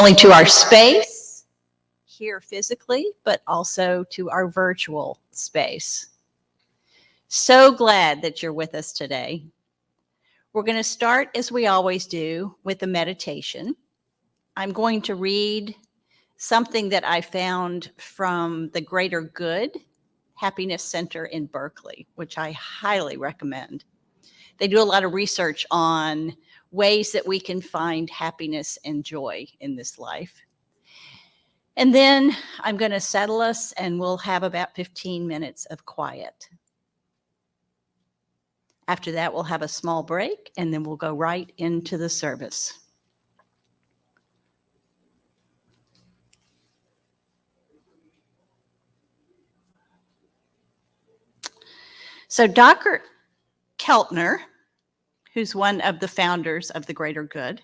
only to our space here physically, but also to our virtual space. So glad that you're with us today. We're going to start, as we always do, with a meditation. I'm going to read something that I found from the Greater Good Happiness Center in Berkeley, which I highly recommend. They do a lot of research on ways that we can find happiness and joy in this life. And then I'm going to settle us, and we'll have about 15 minutes of quiet. After that, we'll have a small break, and then we'll go right into the service. So Dr. Keltner, who's one of the founders of the Greater Good,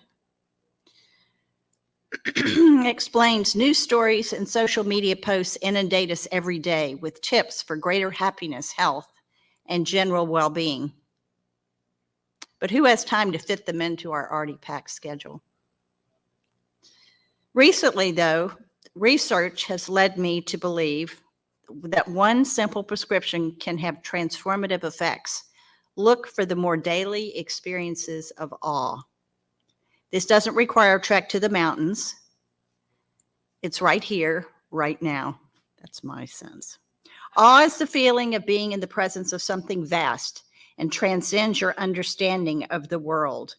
explains news stories and social media posts inundate us every day with tips for greater happiness, health, and general well-being. But who has time to fit them into our already packed schedule? Recently, though, research has led me to believe that one simple prescription can have transformative effects. Look for the more daily experiences of awe. This doesn't require a trek to the mountains. It's right here, right now. That's my sense. Awe is the feeling of being in the presence of something vast and transcends your understanding of the world.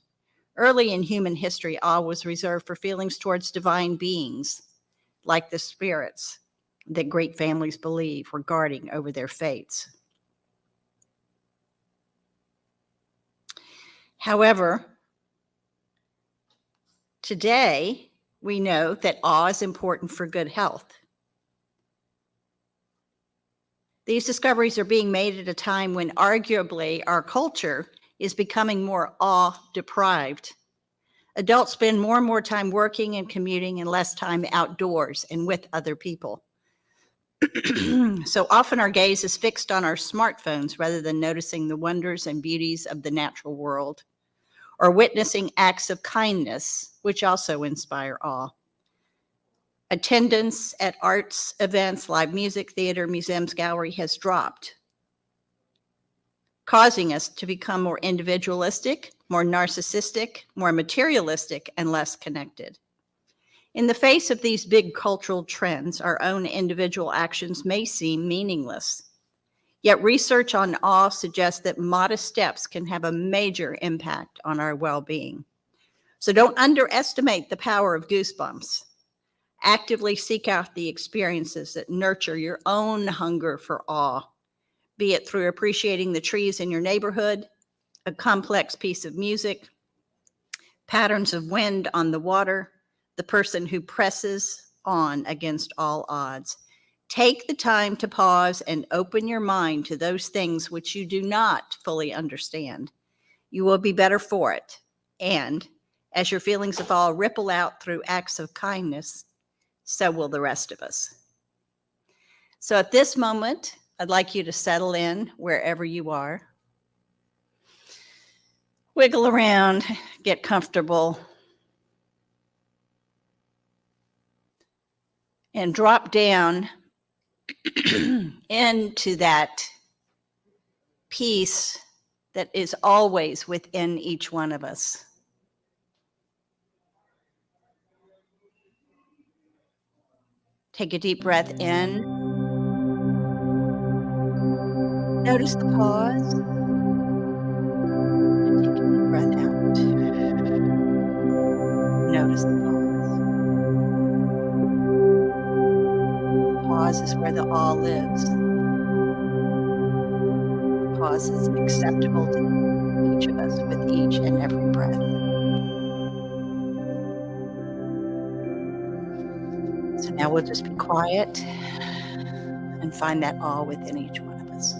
Early in human history, awe was reserved for feelings towards divine beings, like the spirits that great families believe were guarding over their fates. However, today, we know that awe is important for good health. These discoveries are being made at a time when arguably our culture is becoming more awe-deprived. Adults spend more and more time working and commuting and less time outdoors and with other people. So often our gaze is fixed on our smartphones rather than noticing the wonders and beauties of the natural world, or witnessing acts of kindness, which also inspire awe. Attendance at arts events, live music, theater, museums, gallery has dropped, causing us to become more individualistic, more narcissistic, more materialistic, and less connected. In the face of these big cultural trends, our own individual actions may seem meaningless. Yet research on awe suggests that modest steps can have a major impact on our well-being. So don't underestimate the power of goosebumps. Actively seek out the experiences that nurture your own hunger for awe, be it through appreciating the trees in your neighborhood, a complex piece of music, patterns of wind on the water, the person who presses on against all odds. Take the time to pause and open your mind to those things which you do not fully understand. You will be better for it. And as your feelings of awe ripple out through acts of kindness, so will the rest of us. So at this moment, I'd like you to settle in wherever you are. Wiggle around, get comfortable, and drop down into that peace that is always within each one of us. Take a deep breath in. Notice the pause. And take a deep breath out. Notice the pause. The pause is where the awe lives. The pause is acceptable to each of us with each and every breath. So now we'll just be quiet and find that awe within each one of us.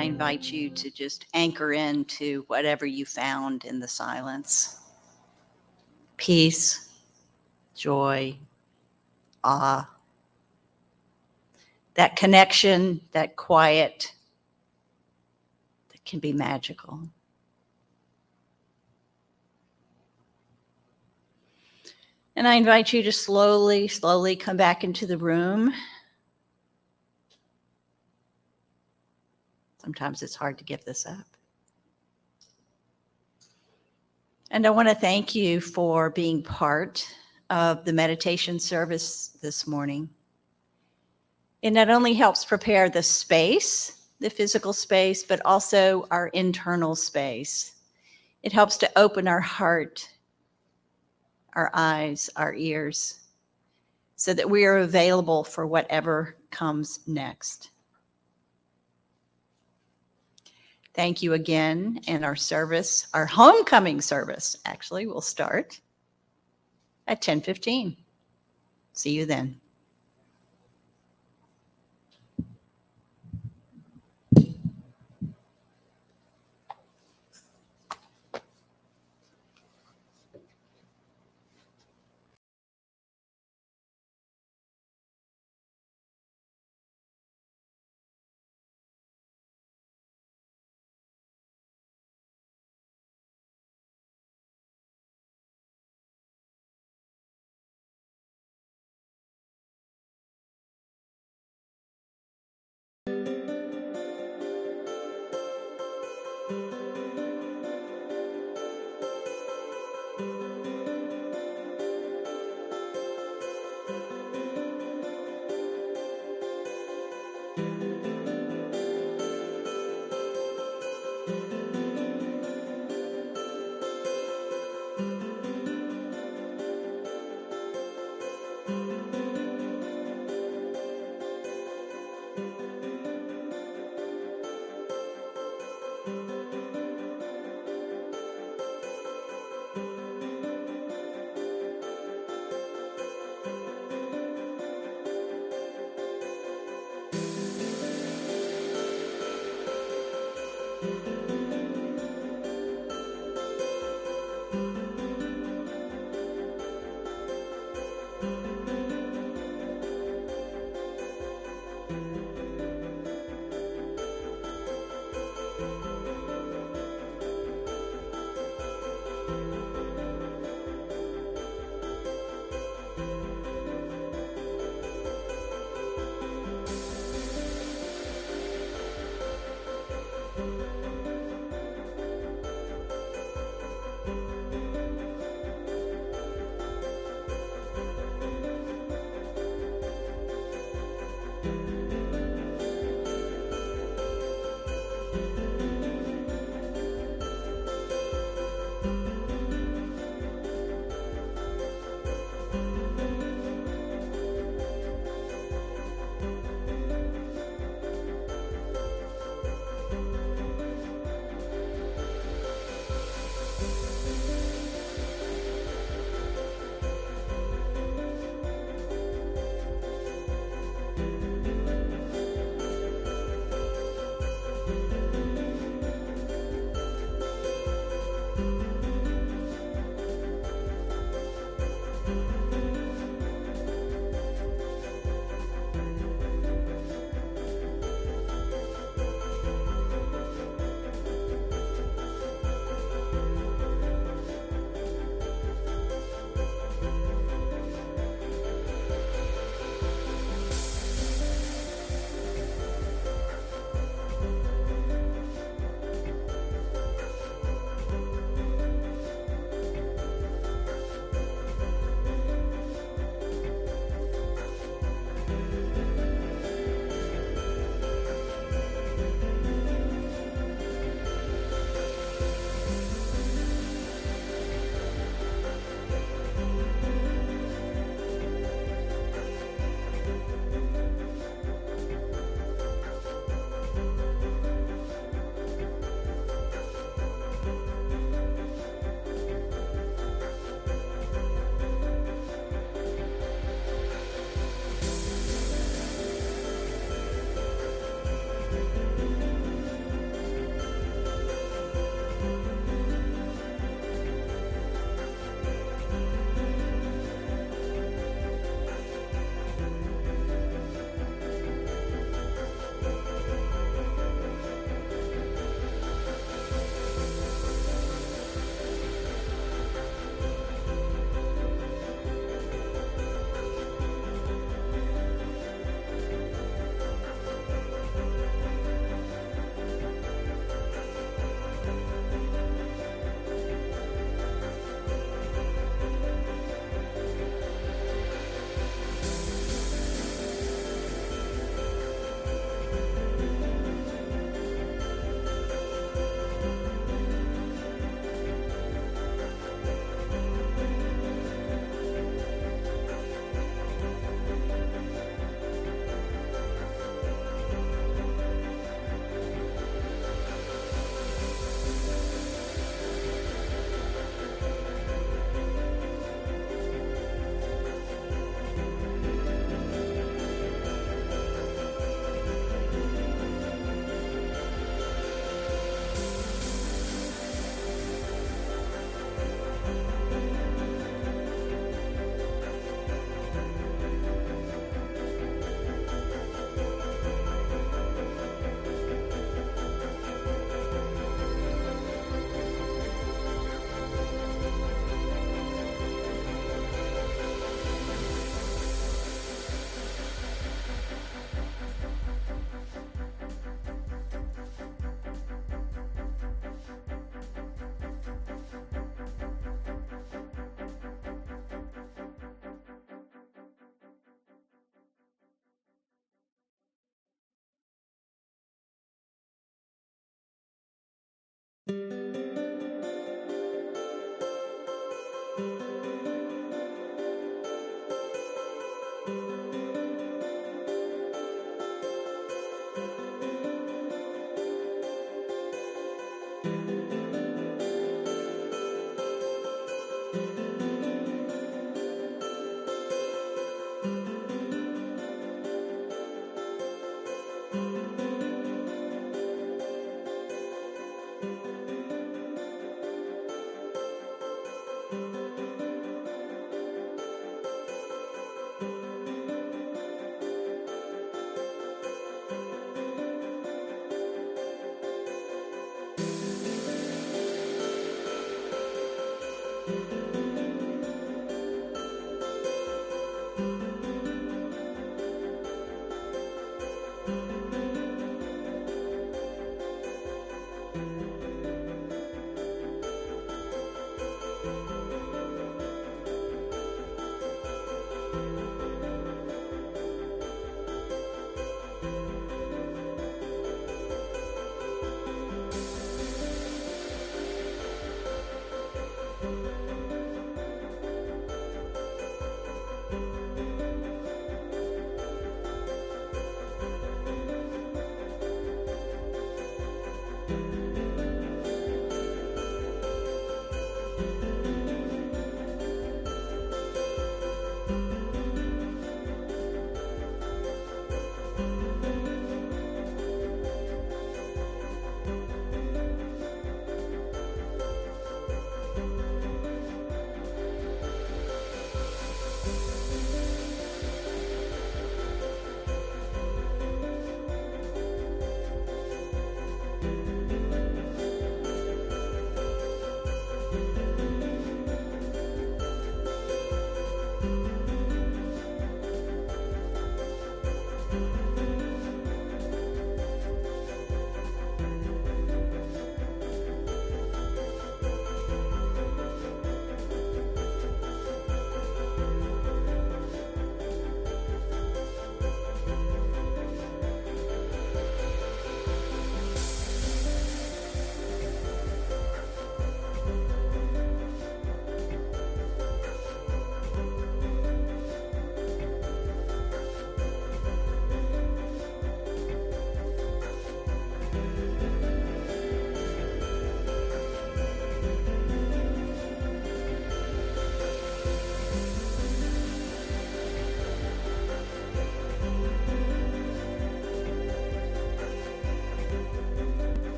I invite you to just anchor into whatever you found in the silence. Peace, joy, awe, that connection, that quiet that can be magical. And I invite you to slowly, slowly come back into the room. Sometimes it's hard to give this up. And I want to thank you for being part of the meditation service this morning. It not only helps prepare the space, the physical space, but also our internal space. It helps to open our heart, our eyes, our ears, so that we are available for whatever comes next. Thank you again. And our service, our homecoming service, actually will start at 10:15. See you then.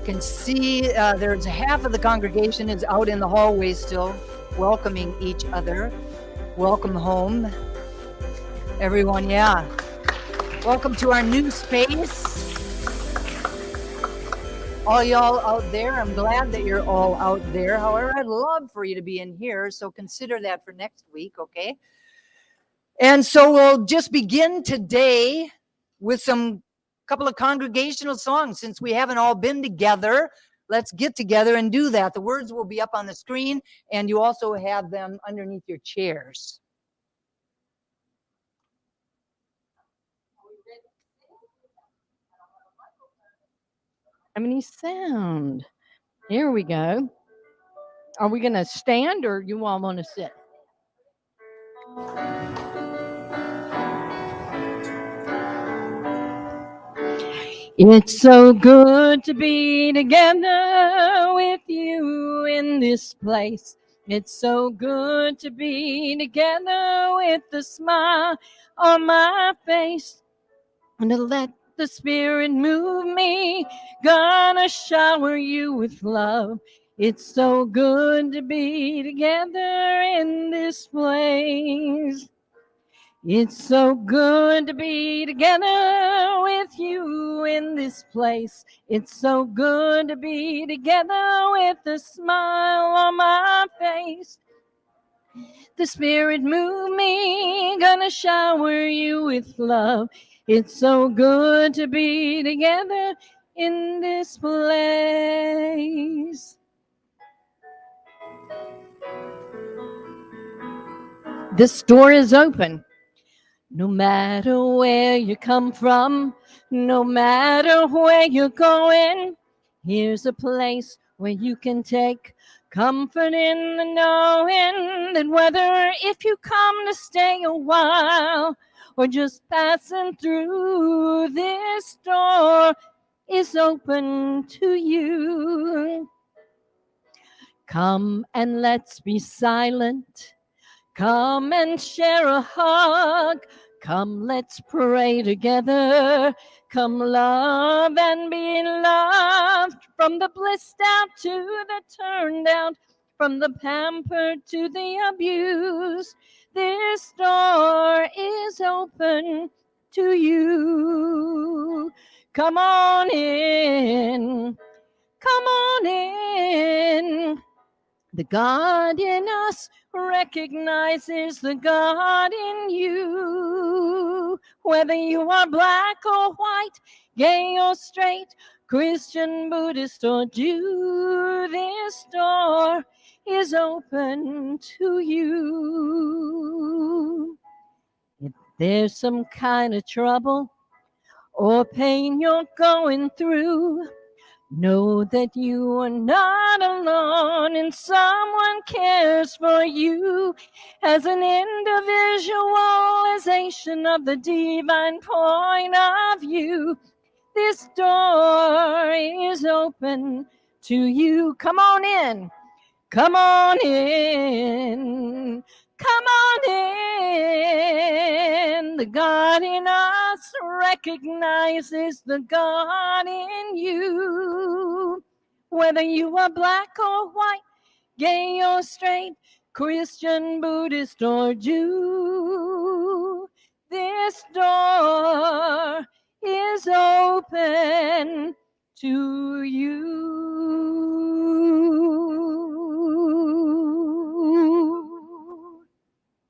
can see there's half of the congregation is out in the hallway still, welcoming each other. Welcome home, everyone. Yeah. Welcome to our new space. All y'all out there, I'm glad that you're all out there. However, I'd love for you to be in here, so consider that for next week, okay? And so we'll just begin today with some couple of congregational songs. Since we haven't all been together, let's get together and do that. The words will be up on the screen, and you also have them underneath your chairs. Any sound? Here we go. Are we going to stand or you all want to sit? It's so good to be together with you in this place. It's so good to be together with a smile on my face. And to let the Spirit move me, gonna shower you with love. It's so good to be together in this place. It's so good to be together with you in this place. It's so good to be together with a smile on my face. The Spirit move me, gonna shower you with love. It's so good to be together in this place. This door is open. No matter where you come from, no matter where you're going, here's a place where you can take comfort in the knowing that whether if you come to stay a while or just passing through, this door is open to you. Come and let's be silent. Come and share a hug. Come, let's pray together. Come, love and be loved. From the blissed out to the turned out, from the pampered to the abused, this door is open to you. Come on in. Come on in. The God in us recognizes the God in you. Whether you are black or white, gay or straight, Christian, Buddhist, or Jew, this door is open to you. If there's some kind of trouble or pain you're going through, know that you are not alone and someone cares for you. As an individualization of the divine point of view, this door is open to you. Come on in. Come on in. Come on in. The God in us recognizes the God in you. Whether you are black or white, gay or straight, Christian, Buddhist, or Jew, this door is open to you.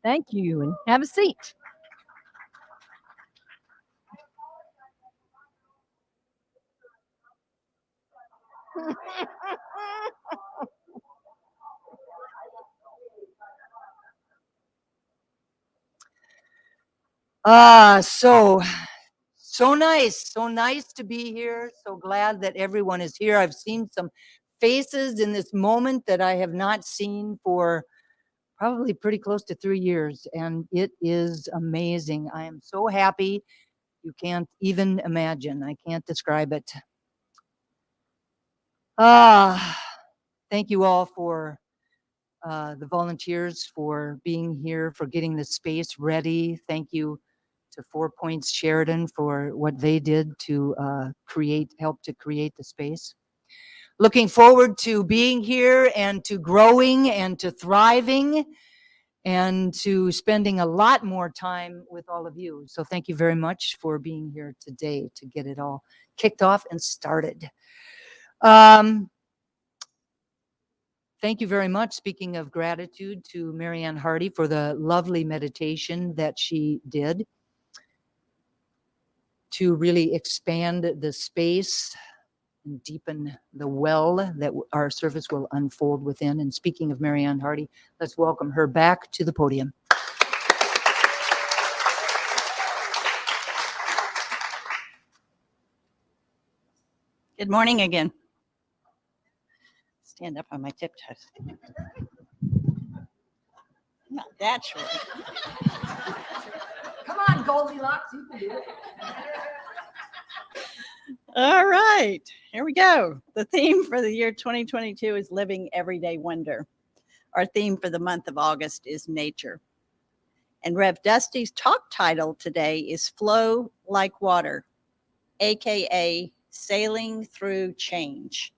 Thank you, and have a seat. So nice to be here. So glad that everyone is here. I've seen some faces in this moment that I have not seen for probably pretty close to 3 years, and it is amazing. I am so happy. You can't even imagine. I can't describe it. Thank you all for the volunteers for being here, for getting the space ready. Thank you to 4 Points Sheraton for what they did to help to create the space. Looking forward to being here and to growing and to thriving and to spending a lot more time with all of you. So thank you very much for being here today to get it all kicked off and started. Thank you very much, speaking of gratitude, to Marianne Hardy for the lovely meditation that she did to really expand the space and deepen the well that our service will unfold within. And speaking of Marianne Hardy, let's welcome her back to the podium. Good morning again. Stand up on my tiptoes. Not that short. Come on, Goldilocks, you can do it. All right, here we go. The theme for the year 2022 is Living Everyday Wonder. Our theme for the month of August is nature. And Rev Dusty's talk title today is Flow Like Water, aka Sailing Through Change.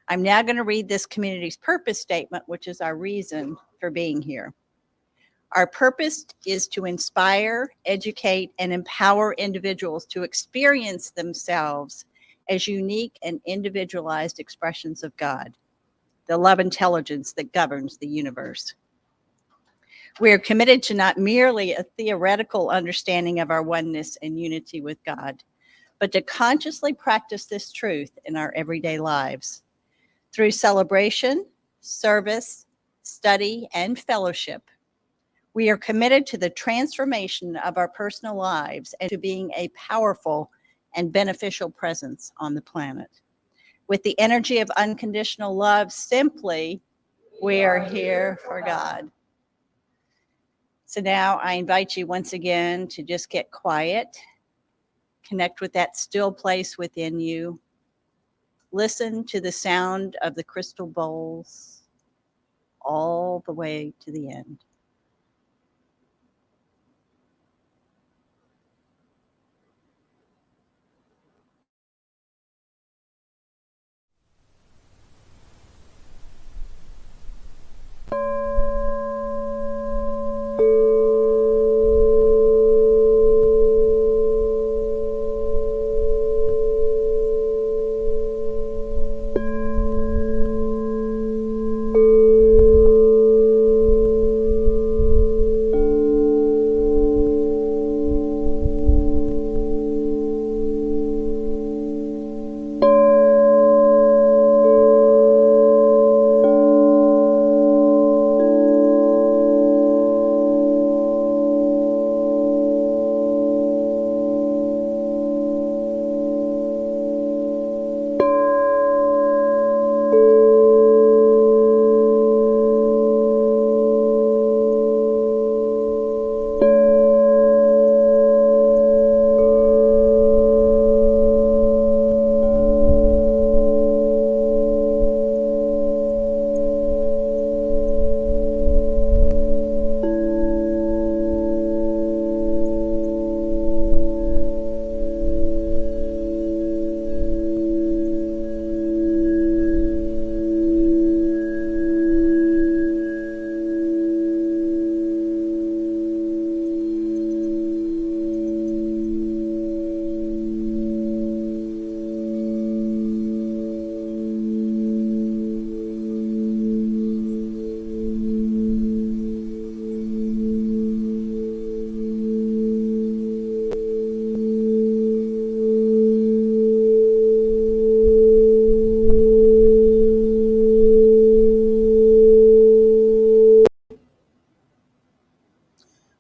I'm now going to read this community's purpose statement, which is our reason for being here. Our purpose is to inspire, educate, and empower individuals to experience themselves as unique and individualized expressions of God, the love intelligence that governs the universe. We are committed to not merely a theoretical understanding of our oneness and unity with God, but to consciously practice this truth in our everyday lives. Through celebration, service, study, and fellowship, we are committed to the transformation of our personal lives and to being a powerful and beneficial presence on the planet. With the energy of unconditional love, simply, we are here for God. So now I invite you once again to just get quiet, connect with that still place within you, listen to the sound of the crystal bowls all the way to the end.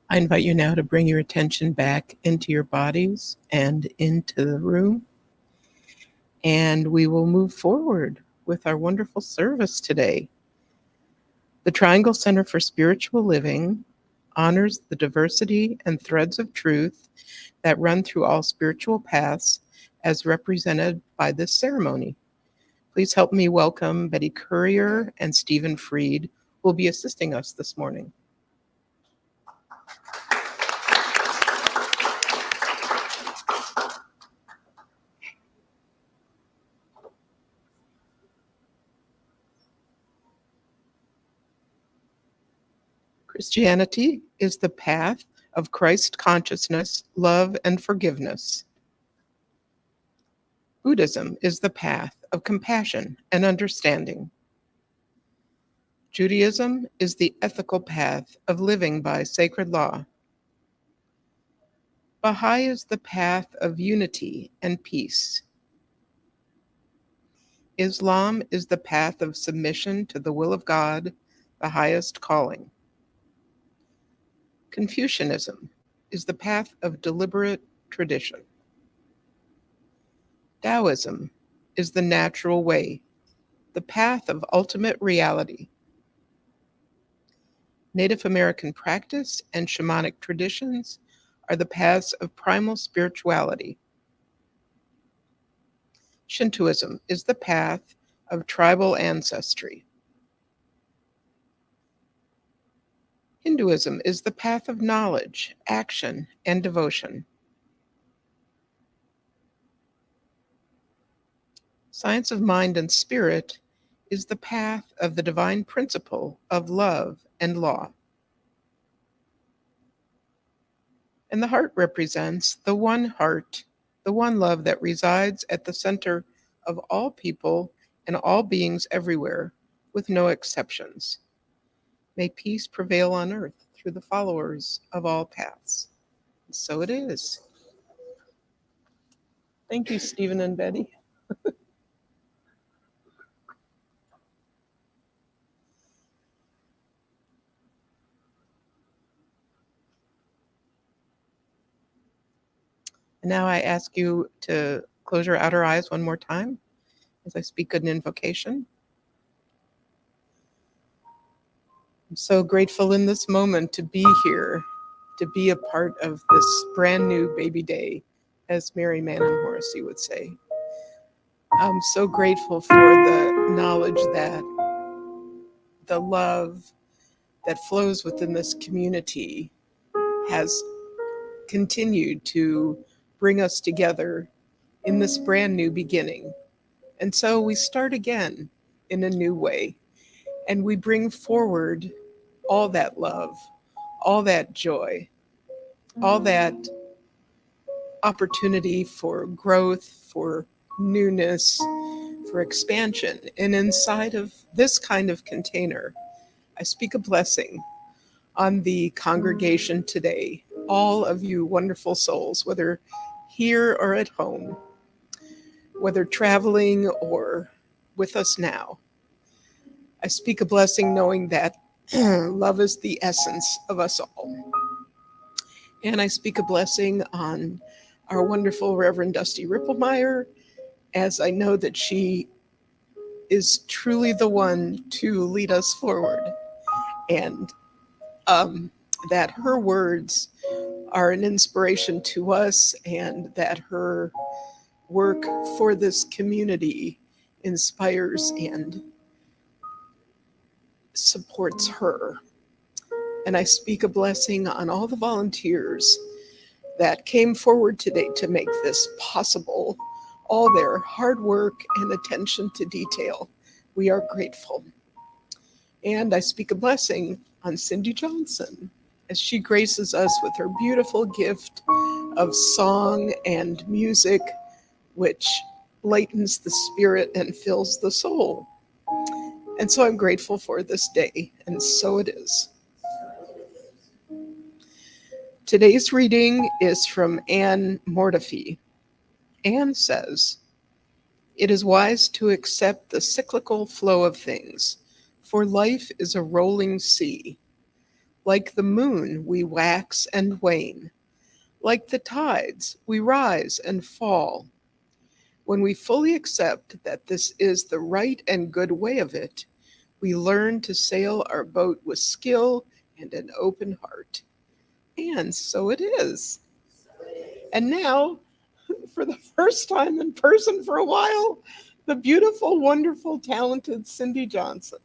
I invite you now to bring your attention back into your bodies and into the room. And we will move forward with our wonderful service today. The Triangle Center for Spiritual Living honors the diversity and threads of truth that run through all spiritual paths as represented by this ceremony. Please help me welcome Betty Courier and Stephen Freed, who will be assisting us this morning. Christianity is the path of Christ consciousness, love, and forgiveness. Buddhism is the path of compassion and understanding. Judaism is the ethical path of living by sacred law. Baha'i is the path of unity and peace. Islam is the path of submission to the will of God, the highest calling. Confucianism is the path of deliberate tradition. Taoism is the natural way, the path of ultimate reality. Native American practice and shamanic traditions are the paths of primal spirituality. Shintoism is the path of tribal ancestry. Hinduism is the path of knowledge, action, and devotion. Science of mind and spirit is the path of the divine principle of love and law. And the heart represents the one heart, the one love that resides at the center of all people and all beings everywhere, with no exceptions. May peace prevail on earth through the followers of all paths. And so it is. Thank you, Stephen and Betty. And now I ask you to close your outer eyes one more time as I speak an invocation. I'm so grateful in this moment to be here, to be a part of this brand new baby day, as Mary Mann and Morrissey would say. I'm so grateful for the knowledge that the love that flows within this community has continued to bring us together in this brand new beginning. And so we start again in a new way, and we bring forward all that love, all that joy, all that opportunity for growth, for newness, for expansion. And inside of this kind of container, I speak a blessing on the congregation today, all of you wonderful souls, whether here or at home, whether traveling or with us now. I speak a blessing knowing that love is the essence of us all. And I speak a blessing on our wonderful Reverend Dusty Rippelmeyer, as I know that she is truly the one to lead us forward, and that her words are an inspiration to us, and that her work for this community inspires and supports her. And I speak a blessing on all the volunteers that came forward today to make this possible, all their hard work and attention to detail. We are grateful. And I speak a blessing on Cindy Johnson as she graces us with her beautiful gift of song and music, which lightens the spirit and fills the soul. And so I'm grateful for this day, and so it is. Today's reading is from Anne Mortifee. Anne says, "It is wise to accept the cyclical flow of things, for life is a rolling sea. Like the moon, we wax and wane. Like the tides, we rise and fall. When we fully accept that this is the right and good way of it, we learn to sail our boat with skill and an open heart." And so it is. And now, for the first time in person for a while, the beautiful, wonderful, talented Cindy Johnson.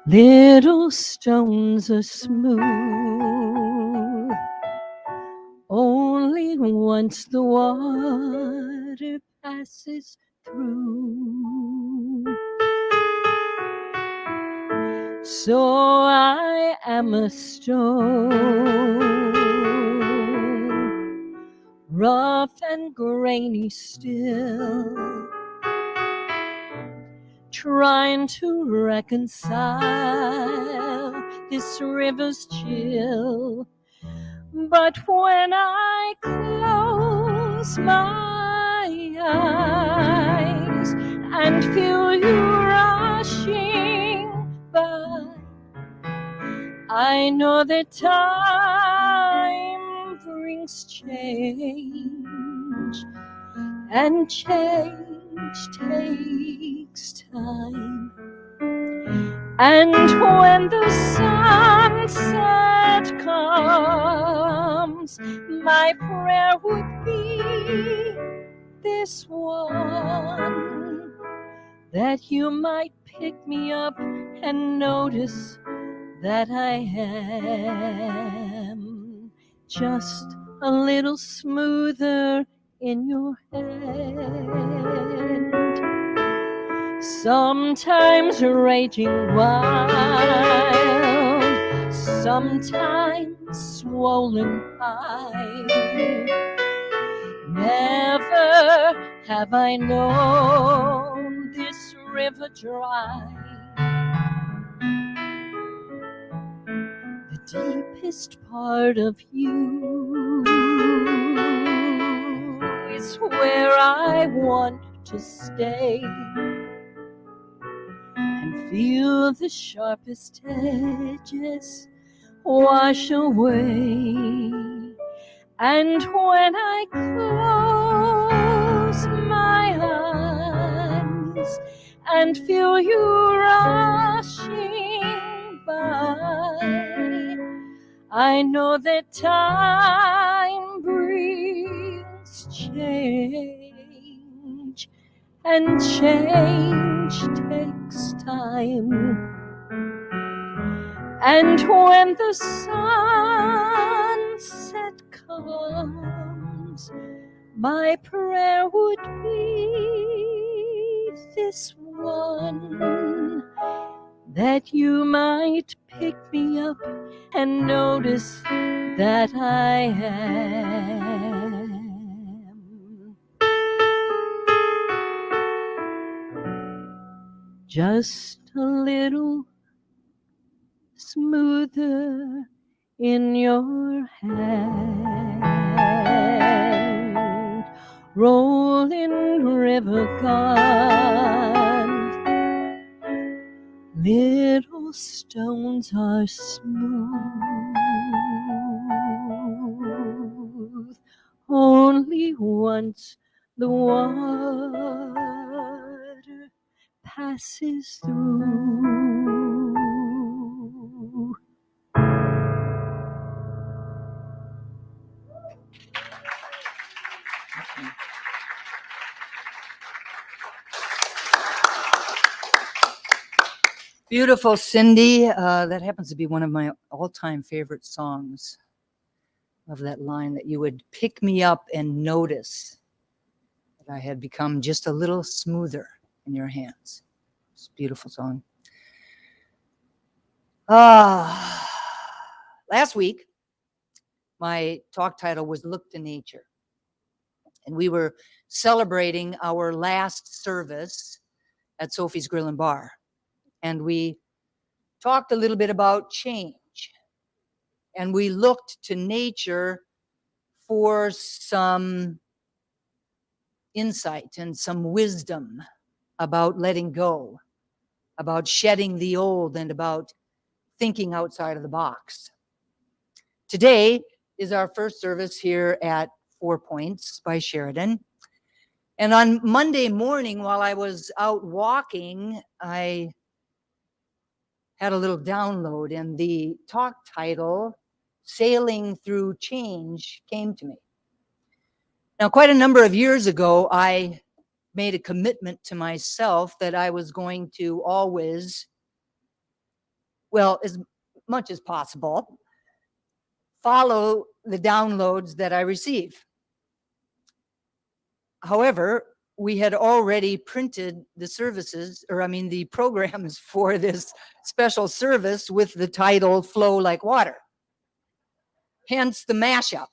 Little stones are smooth, only once the water passes through. So I am a stone, rough and grainy still, trying to reconcile this river's chill. But when I close my eyes and feel you rushing by, I know that time brings change, and change takes time. And when the sunset comes, my prayer would be this one, that you might pick me up and notice that I am just a little smoother in your hand. Sometimes raging wild, sometimes swollen high. Never have I known this river dry. The deepest part of you is where I want to stay and feel the sharpest edges wash away. And when I close my eyes and feel you rushing by, I know that time brings change, and change takes time. And when the sunset comes, my prayer would be this one, that you might pick me up and notice that I am just a little smoother in your hand. Rolling river gone, little stones are smooth, only once the water passes through. Beautiful, Cindy. That happens to be one of my all-time favorite songs. Love that line, that you would pick me up and notice that I had become just a little smoother in your hands. It's a beautiful song. Last week, my talk title was Look to Nature. And we were celebrating our last service at Sophie's Grill and Bar. And we talked a little bit about change. And we looked to nature for some insight and some wisdom about letting go, about shedding the old, and about thinking outside of the box. Today is our first service here at 4 Points by Sheraton. And on Monday morning, while I was out walking, I had a little download, and the talk title, Sailing Through Change, came to me. Now, quite a number of years ago, I made a commitment to myself that I was going to always well, as much as possible, follow the downloads that I receive. However, we had already printed the services, or I mean the programs for this special service with the title Flow Like Water. Hence the mashup,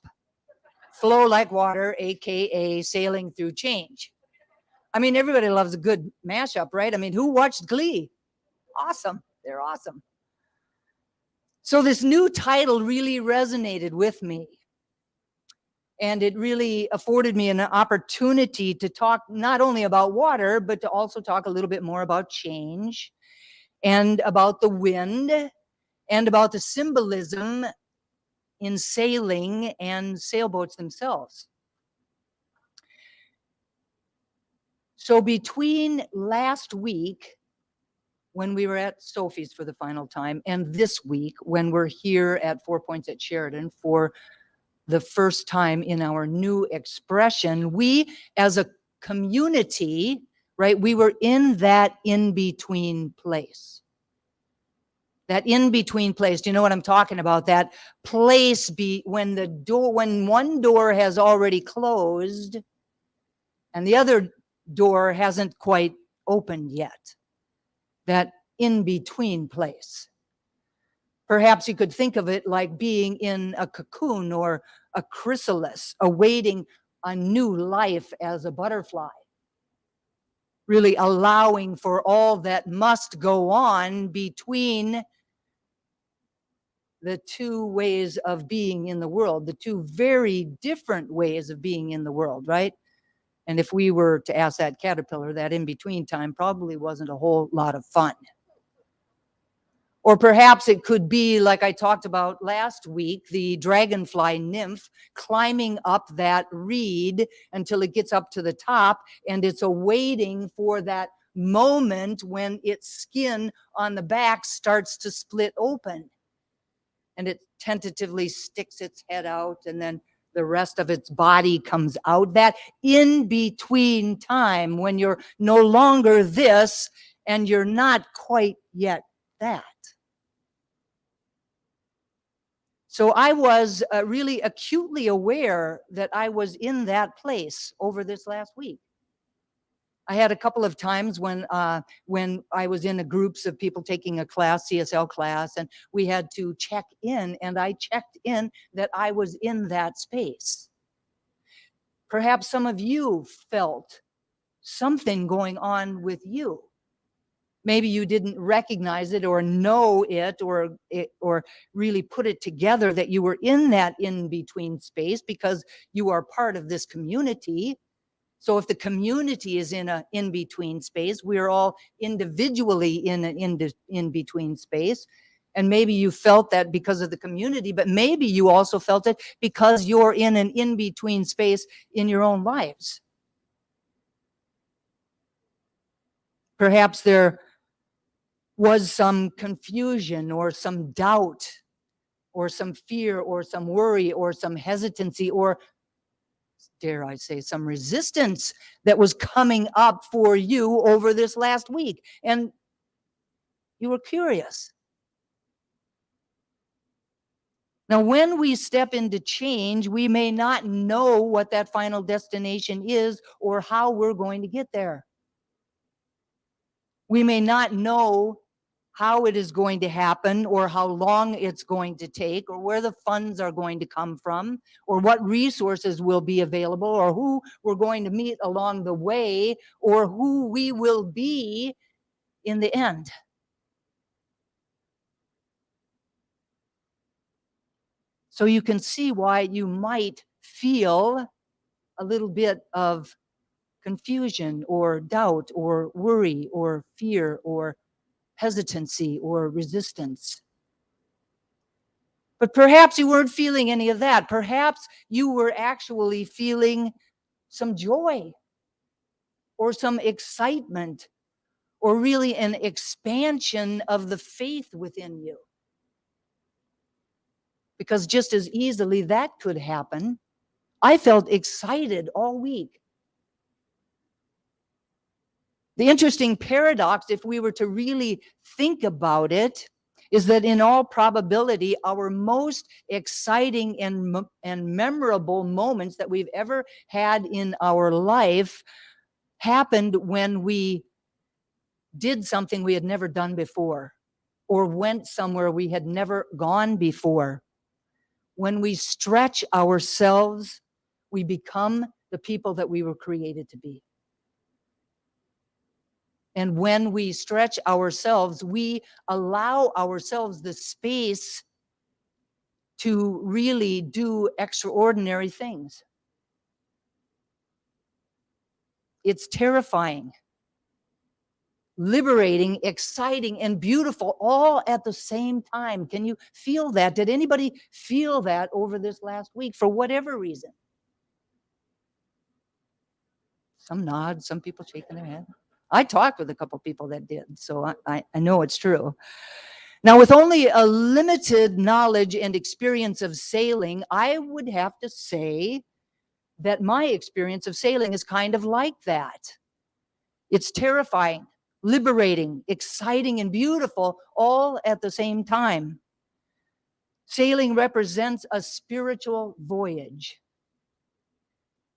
Flow Like Water, AKA Sailing Through Change. I mean, everybody loves a good mashup, right? I mean, who watched Glee? Awesome. They're awesome. So this new title really resonated with me. And it really afforded me an opportunity to talk not only about water, but to also talk a little bit more about change and about the wind and about the symbolism in sailing and sailboats themselves. So between last week, when we were at Sophie's for the final time, and this week, when we're here at 4 Points at Sheraton for the first time in our new expression, we as a community, right, we were in that in-between place. That in-between place, do you know what I'm talking about? That place when one door has already closed and the other door hasn't quite opened yet. That in-between place. Perhaps you could think of it like being in a cocoon or a chrysalis, awaiting a new life as a butterfly. Really allowing for all that must go on between the two ways of being in the world, the two very different ways of being in the world, right? And if we were to ask that caterpillar, that in-between time probably wasn't a whole lot of fun. Or perhaps it could be, like I talked about last week, the dragonfly nymph climbing up that reed until it gets up to the top, and it's awaiting for that moment when its skin on the back starts to split open. And it tentatively sticks its head out, and then the rest of its body comes out. That in-between time when you're no longer this and you're not quite yet that. So I was really acutely aware that I was in that place over this last week. I had a couple of times when I was in groups of people taking a class, CSL class, and we had to check in, and I checked in that I was in that space. Perhaps some of you felt something going on with you. Maybe you didn't recognize it or know it or really put it together that you were in that in-between space because you are part of this community. So if the community is in an in-between space, we're all individually in an in-between space. And maybe you felt that because of the community, but maybe you also felt it because you're in an in-between space in your own lives. Perhaps there was some confusion or some doubt or some fear or some worry or some hesitancy or, dare I say, some resistance that was coming up for you over this last week. And you were curious. Now, when we step into change, we may not know what that final destination is or how we're going to get there. We may not know how it is going to happen or how long it's going to take or where the funds are going to come from or what resources will be available or who we're going to meet along the way or who we will be in the end. So you can see why you might feel a little bit of confusion or doubt or worry or fear or hesitancy or resistance. But perhaps you weren't feeling any of that. Perhaps you were actually feeling some joy or some excitement or really an expansion of the faith within you. Because just as easily that could happen. I felt excited all week. The interesting paradox, if we were to really think about it, is that in all probability, our most exciting and memorable moments that we've ever had in our life happened when we did something we had never done before, or went somewhere we had never gone before. When we stretch ourselves, we become the people that we were created to be. And when we stretch ourselves, we allow ourselves the space to really do extraordinary things. It's terrifying, liberating, exciting, and beautiful all at the same time. Can you feel that? Did anybody feel that over this last week for whatever reason? Some nod, some people shaking their head. I talked with a couple people that did, so I know it's true. Now, with only a limited knowledge and experience of sailing, I would have to say that my experience of sailing is kind of like that. It's terrifying, liberating, exciting, and beautiful all at the same time. Sailing represents a spiritual voyage.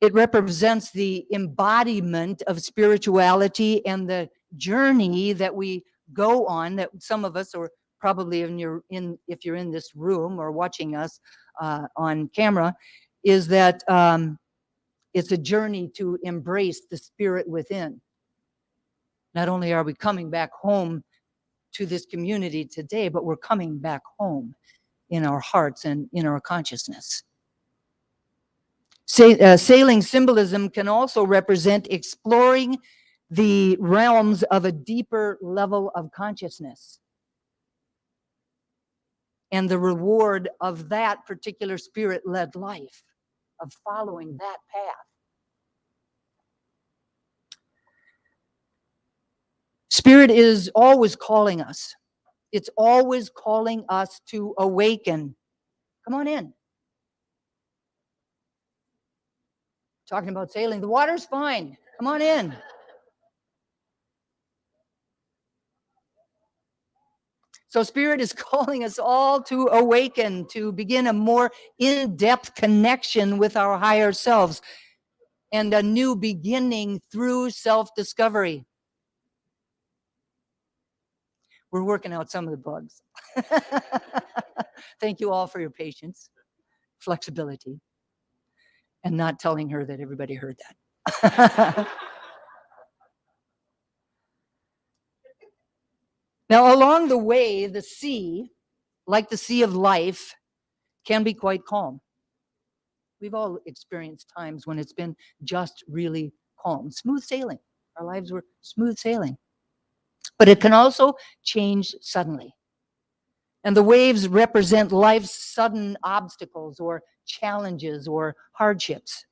It represents the embodiment of spirituality and the journey that we go on, that some of us, or probably if you're in this room or watching us on camera, is that it's a journey to embrace the spirit within. Not only are we coming back home to this community today, but we're coming back home in our hearts and in our consciousness. Sailing symbolism can also represent exploring the realms of a deeper level of consciousness and the reward of that particular spirit-led life, of following that path. Spirit is always calling us. It's always calling us to awaken. Come on in. Talking about sailing. The water's fine. Come on in. So Spirit is calling us all to awaken, to begin a more in-depth connection with our higher selves and a new beginning through self-discovery. We're working out some of the bugs. Thank you all for your patience, flexibility, and not telling her that everybody heard that. Now, along the way, the sea, like the sea of life, can be quite calm. We've all experienced times when it's been just really calm, smooth sailing. Our lives were smooth sailing. But it can also change suddenly. And the waves represent life's sudden obstacles or challenges or hardships.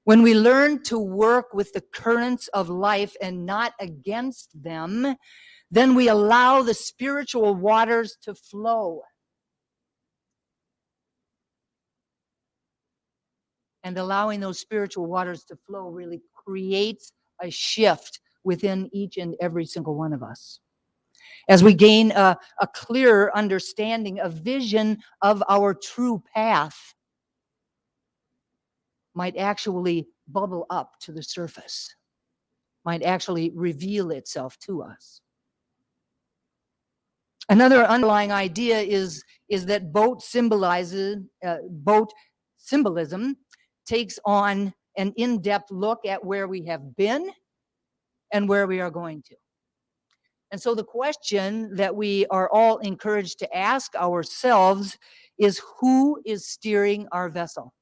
When we learn to work with the currents of life and not against them, then we allow the spiritual waters to flow. And allowing those spiritual waters to flow really creates a shift within each and every single one of us. As we gain a clearer understanding, a vision of our true path might actually bubble up to the surface, might actually reveal itself to us. Another underlying idea is that boat symbolism takes on an in-depth look at where we have been and where we are going to. And so the question that we are all encouraged to ask ourselves is, who is steering our vessel?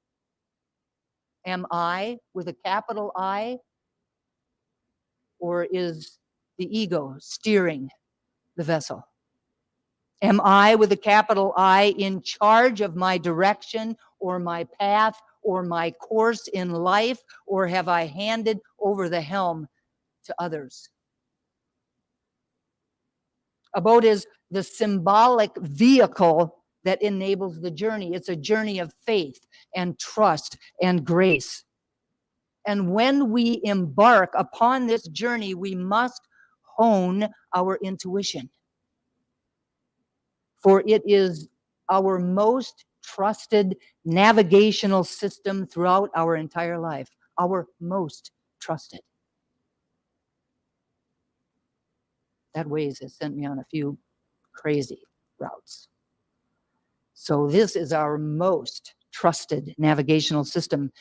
Am I, with a capital I, or is the ego steering the vessel? Am I, with a capital I, in charge of my direction or my path or my course in life, or have I handed over the helm to others? A boat is the symbolic vehicle that enables the journey. It's a journey of faith and trust and grace. And when we embark upon this journey, we must hone our intuition. for it is our most trusted navigational system throughout our entire life. Our most trusted. That Waze has sent me on a few crazy routes. So this is our most trusted navigational system.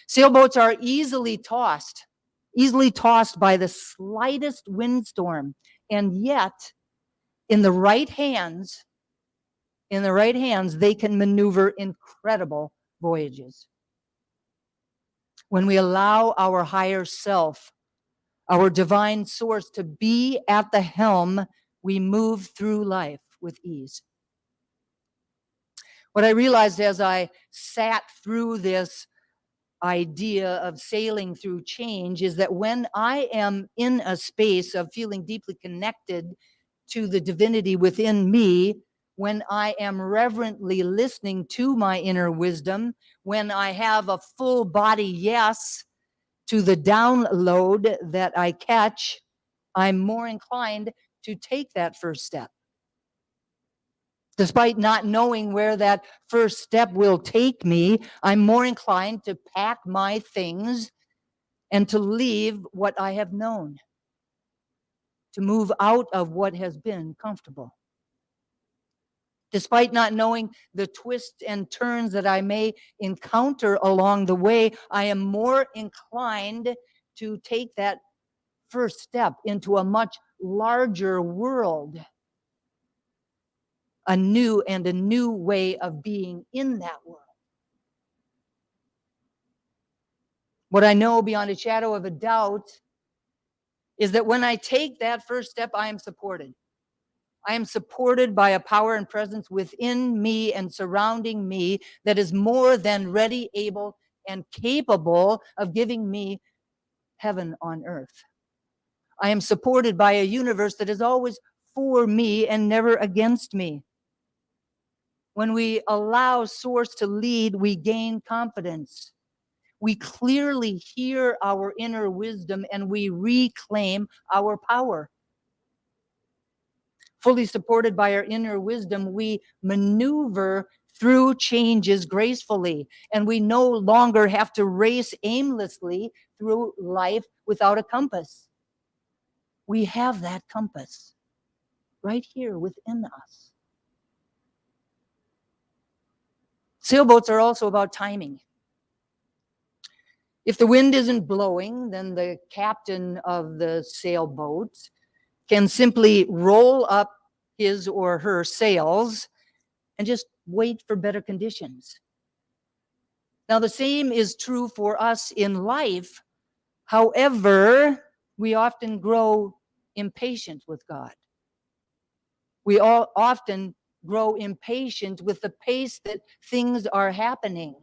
Sailboats are easily tossed by the slightest windstorm, and yet in the right hands, they can maneuver incredible voyages. When we allow our higher self, our divine source, to be at the helm, we move through life with ease. What I realized as I sat through this idea of sailing through change is that when I am in a space of feeling deeply connected to the divinity within me, when I am reverently listening to my inner wisdom, when I have a full body yes to the download that I catch, I'm more inclined to take that first step. Despite not knowing where that first step will take me, I'm more inclined to pack my things and to leave what I have known, to move out of what has been comfortable. Despite not knowing the twists and turns that I may encounter along the way, I am more inclined to take that first step into a much larger world, a new way of being in that world. What I know beyond a shadow of a doubt is that when I take that first step, I am supported. I am supported by a power and presence within me and surrounding me that is more than ready, able, and capable of giving me heaven on earth. I am supported by a universe that is always for me and never against me. When we allow Source to lead, we gain confidence. We clearly hear our inner wisdom and we reclaim our power. Fully supported by our inner wisdom, we maneuver through changes gracefully, and we no longer have to race aimlessly through life without a compass. We have that compass right here within us. Sailboats are also about timing. If the wind isn't blowing, then the captain of the sailboat can simply roll up his or her sails and just wait for better conditions. Now, the same is true for us in life. However, we often grow impatient with God. We all often grow impatient with the pace that things are happening.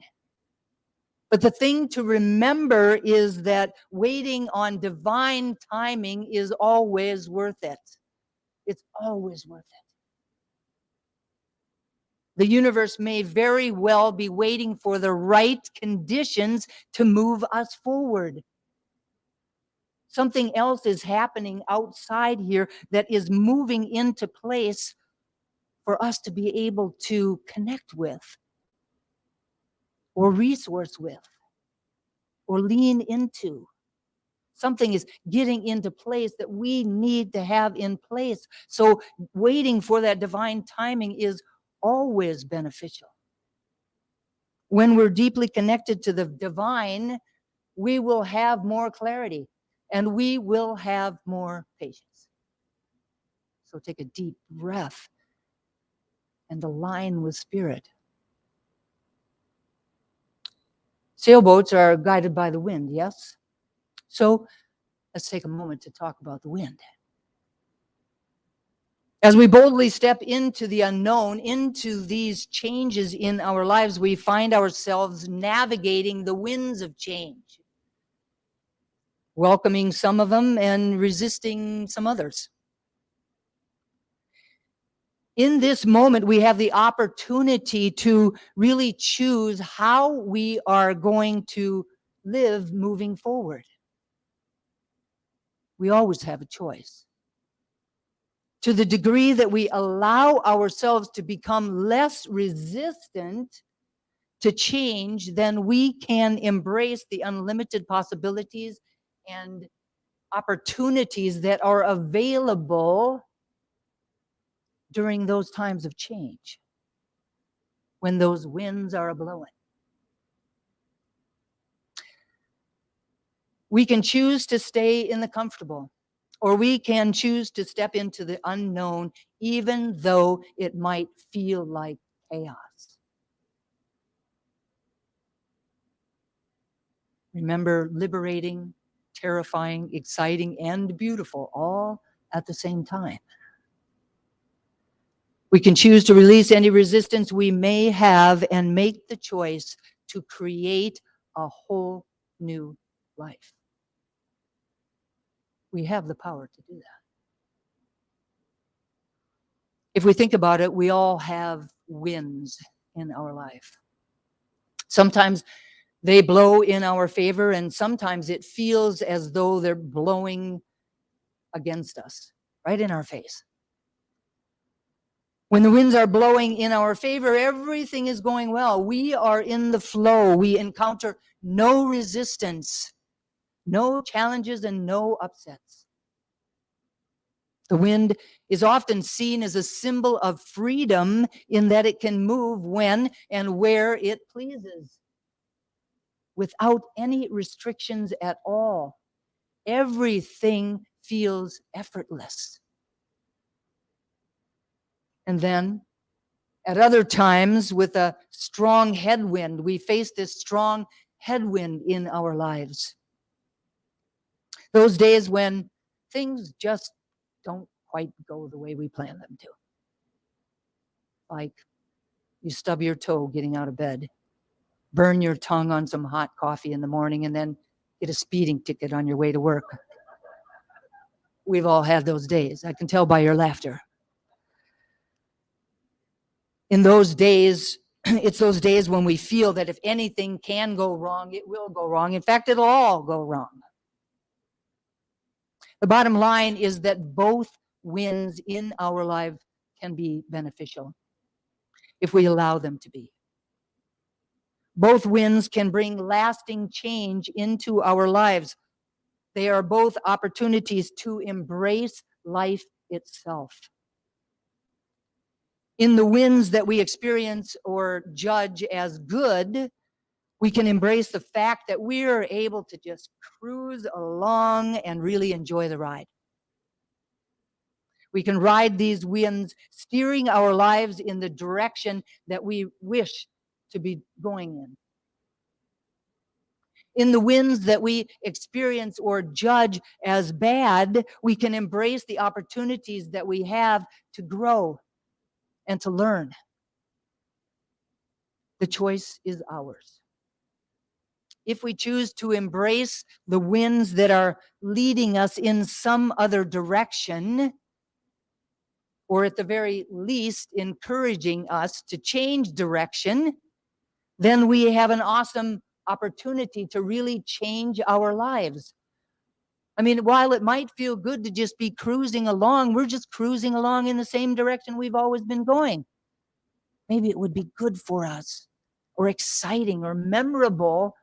But the thing to remember is that waiting on divine timing is always worth it. It's always worth it. The universe may very well be waiting for the right conditions to move us forward. Something else is happening outside here that is moving into place for us to be able to connect with, or resource with, or lean into. Something is getting into place that we need to have in place. So waiting for that divine timing is always beneficial. When we're deeply connected to the divine, we will have more clarity and we will have more patience. So take a deep breath and align with Spirit. Sailboats are guided by the wind, yes? So let's take a moment to talk about the wind. As we boldly step into the unknown, into these changes in our lives, we find ourselves navigating the winds of change, welcoming some of them and resisting some others. In this moment, we have the opportunity to really choose how we are going to live moving forward. We always have a choice. to the degree that we allow ourselves to become less resistant to change, then we can embrace the unlimited possibilities and opportunities that are available during those times of change, when those winds are a-blowing. We can choose to stay in the comfortable, or we can choose to step into the unknown, even though it might feel like chaos. Remember, liberating, terrifying, exciting, and beautiful all at the same time. We can choose to release any resistance we may have and make the choice to create a whole new life. We have the power to do that. If we think about it, we all have winds in our life. Sometimes they blow in our favor, and sometimes it feels as though they're blowing against us, right in our face. When the winds are blowing in our favor, everything is going well. We are in the flow. We encounter no resistance, no challenges, and no upsets. The wind is often seen as a symbol of freedom in that it can move when and where it pleases, without any restrictions at all. Everything feels effortless. And then, at other times, with a strong headwind, we face this strong headwind in our lives. Those days when things just don't quite go the way we plan them to. Like you stub your toe getting out of bed, burn your tongue on some hot coffee in the morning, and then get a speeding ticket on your way to work. We've all had those days. I can tell by your laughter. In those days, it's those days when we feel that if anything can go wrong, it will go wrong. In fact, it'll all go wrong. The bottom line is that both winds in our life can be beneficial if we allow them to be. Both winds can bring lasting change into our lives. They are both opportunities to embrace life itself. In the winds that we experience or judge as good, we can embrace the fact that we're able to just cruise along and really enjoy the ride. We can ride these winds, steering our lives in the direction that we wish to be going in. In the winds that we experience or judge as bad, we can embrace the opportunities that we have to grow and to learn. The choice is ours. If we choose to embrace the winds that are leading us in some other direction, or at the very least encouraging us to change direction, then we have an awesome opportunity to really change our lives. I mean, while it might feel good to just be cruising along, we're just cruising along in the same direction we've always been going. Maybe it would be good for us, or exciting, or memorable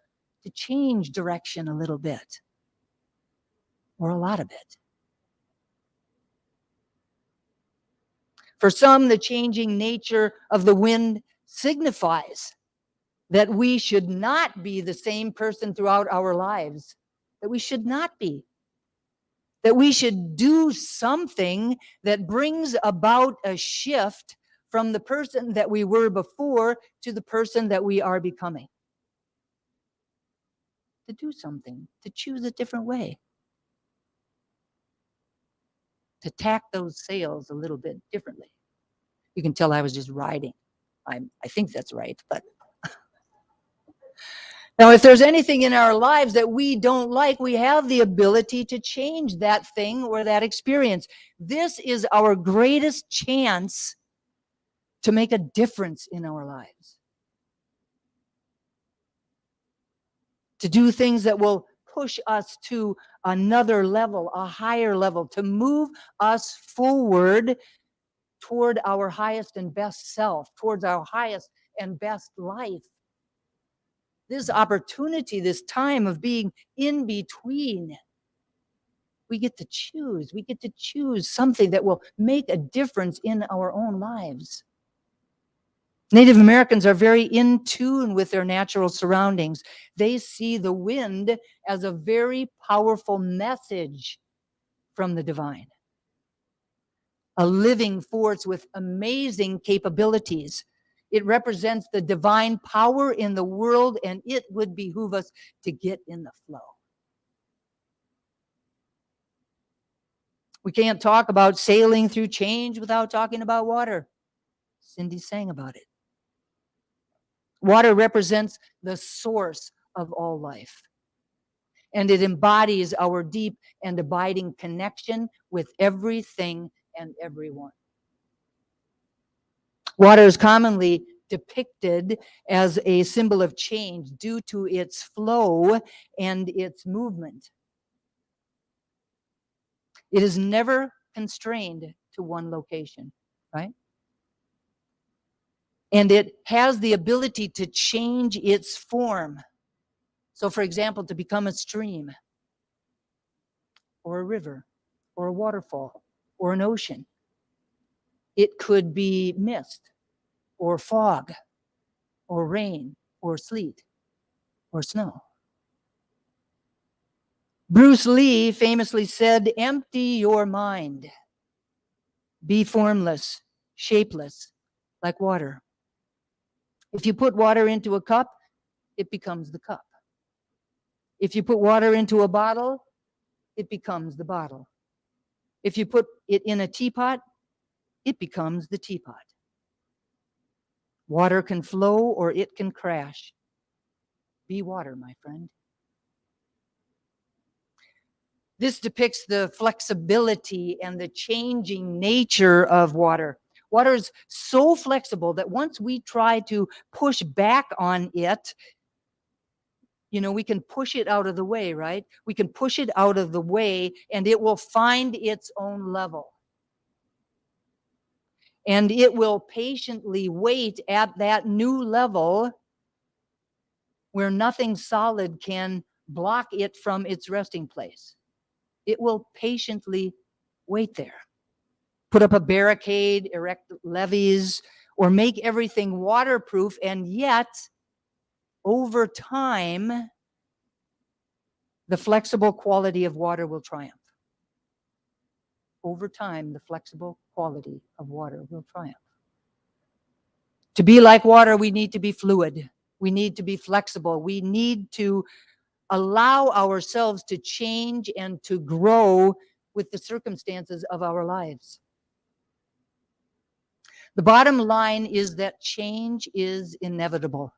to change direction a little bit, or a lot of it. For some, the changing nature of the wind signifies that we should not be the same person throughout our lives, that we should not be. That we should do something that brings about a shift from the person that we were before to the person that we are becoming. To do something, to choose a different way. To tack those sails a little bit differently. You can tell I was just riding. I think that's right, but now, if there's anything in our lives that we don't like, we have the ability to change that thing or that experience. This is our greatest chance to make a difference in our lives. To do things that will push us to another level, a higher level, to move us forward toward our highest and best self, towards our highest and best life. This opportunity, this time of being in between, we get to choose. We get to choose something that will make a difference in our own lives. Native Americans are very in tune with their natural surroundings. They see the wind as a very powerful message from the divine, a living force with amazing capabilities. It represents the divine power in the world, and it would behoove us to get in the flow. We can't talk about sailing through change without talking about water. Cindy sang about it. Water represents the source of all life, and it embodies our deep and abiding connection with everything and everyone. Water is commonly depicted as a symbol of change due to its flow and its movement. It is never constrained to one location, right? And it has the ability to change its form. So, for example, to become a stream, or a river, or a waterfall, or an ocean. It could be mist, or fog, or rain, or sleet, or snow. Bruce Lee famously said, "Empty your mind. Be formless, shapeless, like water. If you put water into a cup, it becomes the cup. If you put water into a bottle, it becomes the bottle. If you put it in a teapot, it becomes the teapot. Water can flow or it can crash. Be water, my friend." This depicts the flexibility and the changing nature of water. Water is so flexible that once we try to push back on it, we can push it out of the way, right? We can push it out of the way and it will find its own level. And it will patiently wait at that new level where nothing solid can block it from its resting place. It will patiently wait there. Put up a barricade, erect levees, or make everything waterproof, and yet, over time, the flexible quality of water will triumph. Over time, the flexible quality of water will triumph. To be like water, we need to be fluid. We need to be flexible. We need to allow ourselves to change and to grow with the circumstances of our lives. The bottom line is that change is inevitable.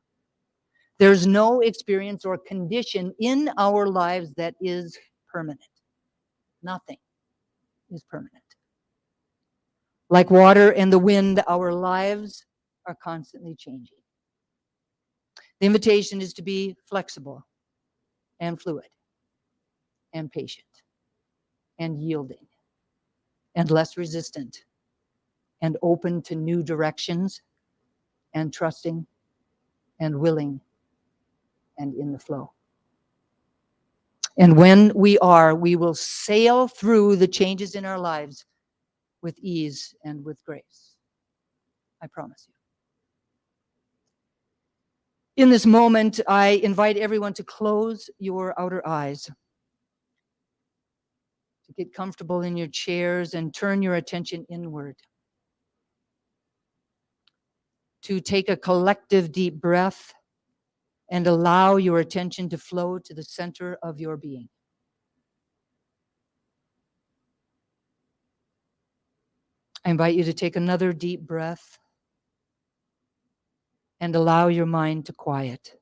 There's no experience or condition in our lives that is permanent. Nothing is permanent. Like water and the wind, our lives are constantly changing. The invitation is to be flexible and fluid and patient and yielding and less resistant and open to new directions and trusting and willing and in the flow. And when we are, we will sail through the changes in our lives with ease and with grace. I promise you. In this moment, I invite everyone to close your outer eyes, to get comfortable in your chairs and turn your attention inward, to take a collective deep breath and allow your attention to flow to the center of your being. I invite you to take another deep breath and allow your mind to quiet,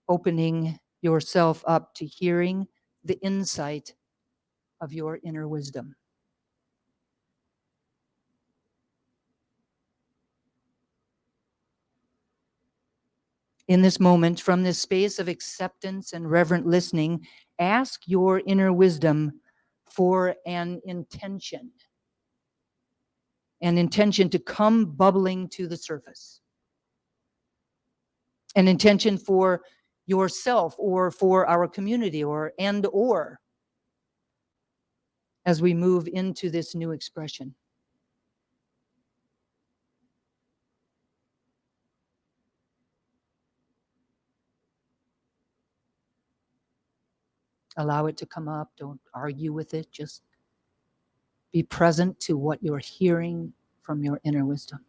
opening yourself up to hearing the insight of your inner wisdom. In this moment, from this space of acceptance and reverent listening, ask your inner wisdom for an intention to come bubbling to the surface, an intention for yourself or for our community or as we move into this new expression. Allow it to come up. Don't argue with it. Just be present to what you're hearing from your inner wisdom.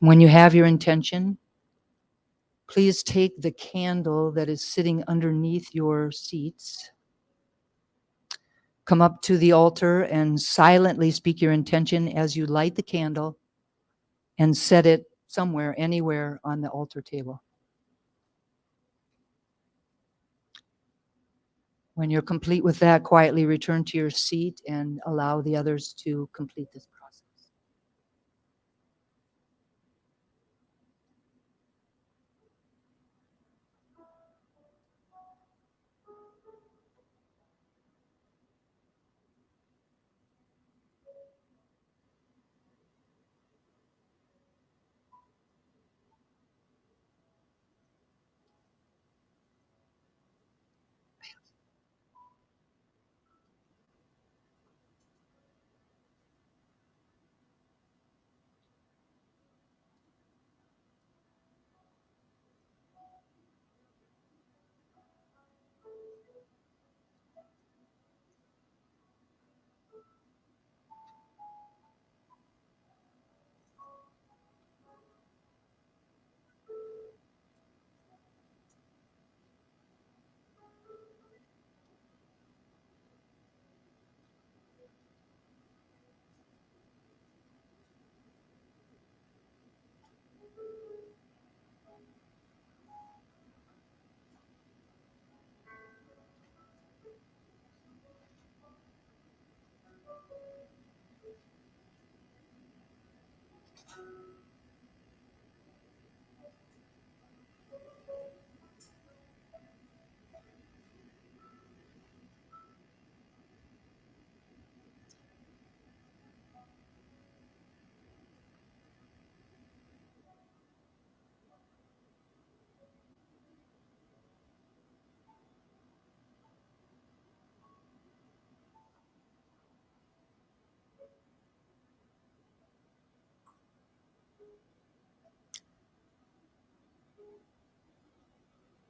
When you have your intention, please take the candle that is sitting underneath your seats. Come up to the altar and silently speak your intention as you light the candle and set it somewhere, anywhere on the altar table. When you're complete with that, quietly return to your seat and allow the others to complete this process.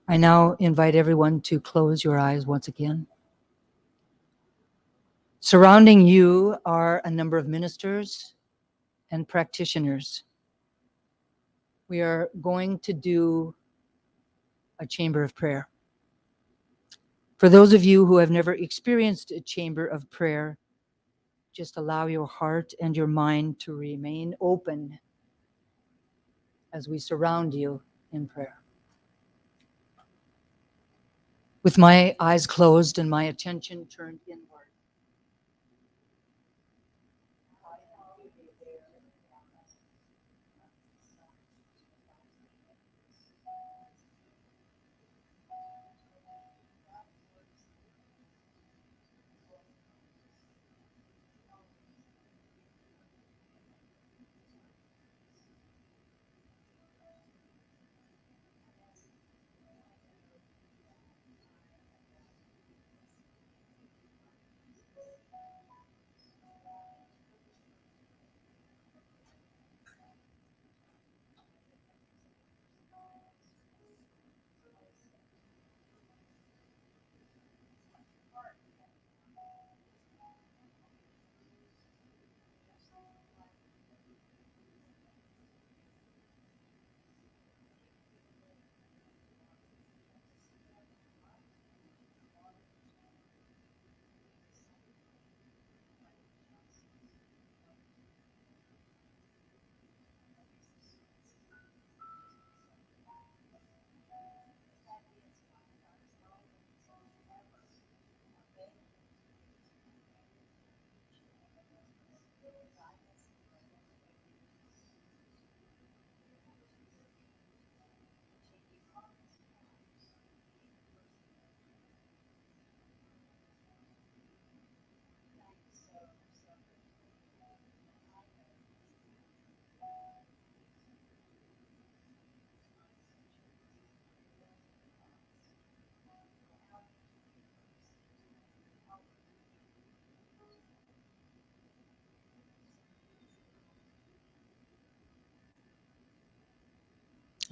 I now invite everyone to close your eyes once again. Surrounding you are a number of ministers and practitioners. We are going to do a chamber of prayer. For those of you who have never experienced a chamber of prayer, just allow your heart and your mind to remain open as we surround you in prayer. With my eyes closed and my attention turned inward,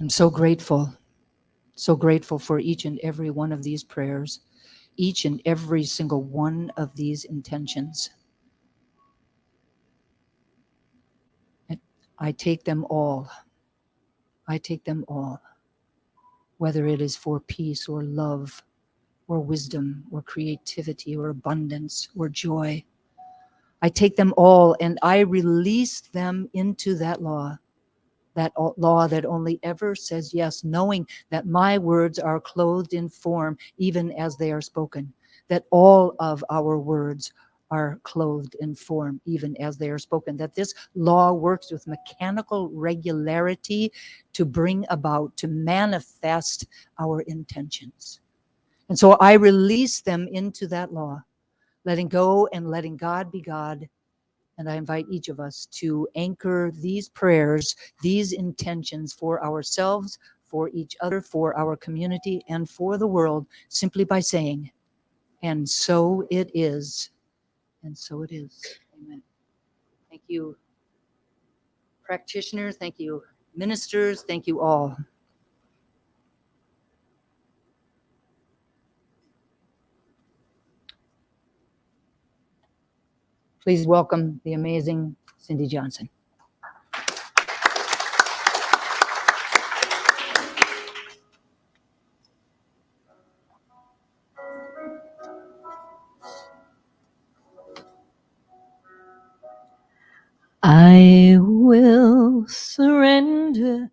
I'm so grateful for each and every one of these prayers, each and every single one of these intentions. And I take them all. I take them all, whether it is for peace or love or wisdom or creativity or abundance or joy. I take them all and I release them into that law that only ever says yes, knowing that my words are clothed in form even as they are spoken, that all of our words are clothed in form even as they are spoken, that this law works with mechanical regularity to bring about, to manifest our intentions. And so I release them into that law, letting go and letting God be God. And I invite each of us to anchor these prayers, these intentions for ourselves, for each other, for our community, and for the world, simply by saying, and so it is. And so it is. Amen. Thank you, practitioners. Thank you, ministers. Thank you all. Please welcome the amazing Cindy Johnson. I will surrender